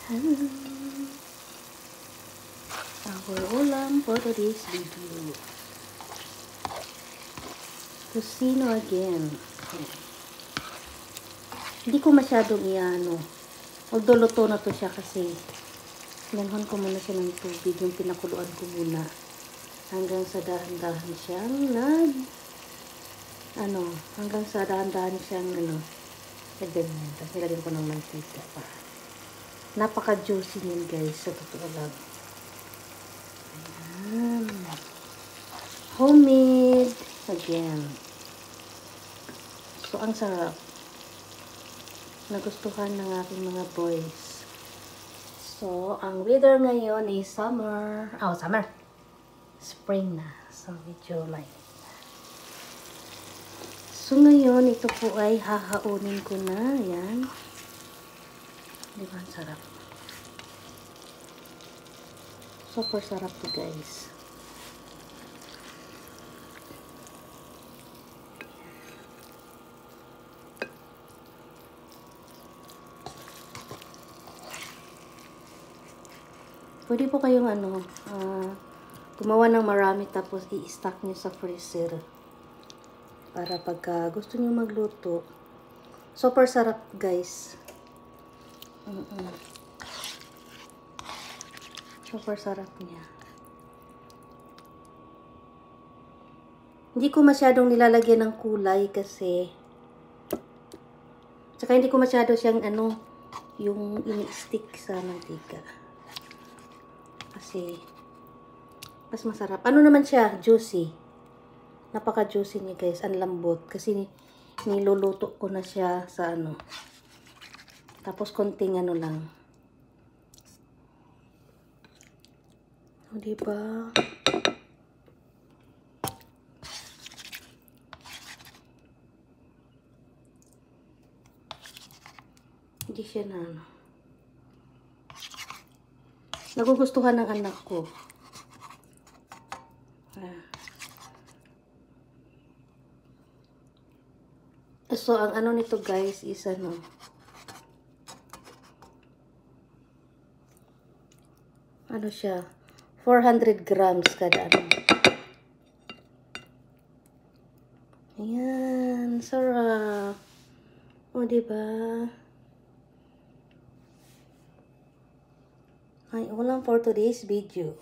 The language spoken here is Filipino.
Our ulam for today's video. Tocino again. Hindi ko masyadong iano. Although luto na to siya kasi nanhon ko muna siya ng tubig. Yung pinakuluan ko muna. Hanggang sa dahan-dahan siyang hanggang sa dahan-dahan siyang ganyan. Tapos nilagyan ko ng mantika pa. Napaka-juicy niyan guys, sa totoo lang. Ayan. Homemade again. So, ang sarap. Nagustuhan ng aking mga boys. So, ang weather ngayon is summer. Oh, summer. Spring na. So, medyo may. So, ngayon, ito po ay hahaunin ko na. Ayan. Diba, ang sarap. Super sarap to guys. Pwede po kayong gumawa ng marami tapos i-stack nyo sa freezer. Para pagka gusto nyo magluto. Super sarap guys. Super sarap niya. Hindi ko masyadong nilalagyan ng kulay kasi tsaka hindi ko masyado siyang yung ini-stick sa mantika. Kasi mas masarap. Ano naman siya? Juicy. Napaka-juicy niya guys. Ang lambot. Kasi niluluto ko na siya sa Tapos konting lang. O, diba? Hindi siya nagugustuhan ng anak ko. So, ang nito guys is siya, 400 grams kada Ayan, sarap. O, diba? Ay, ulam for today's video.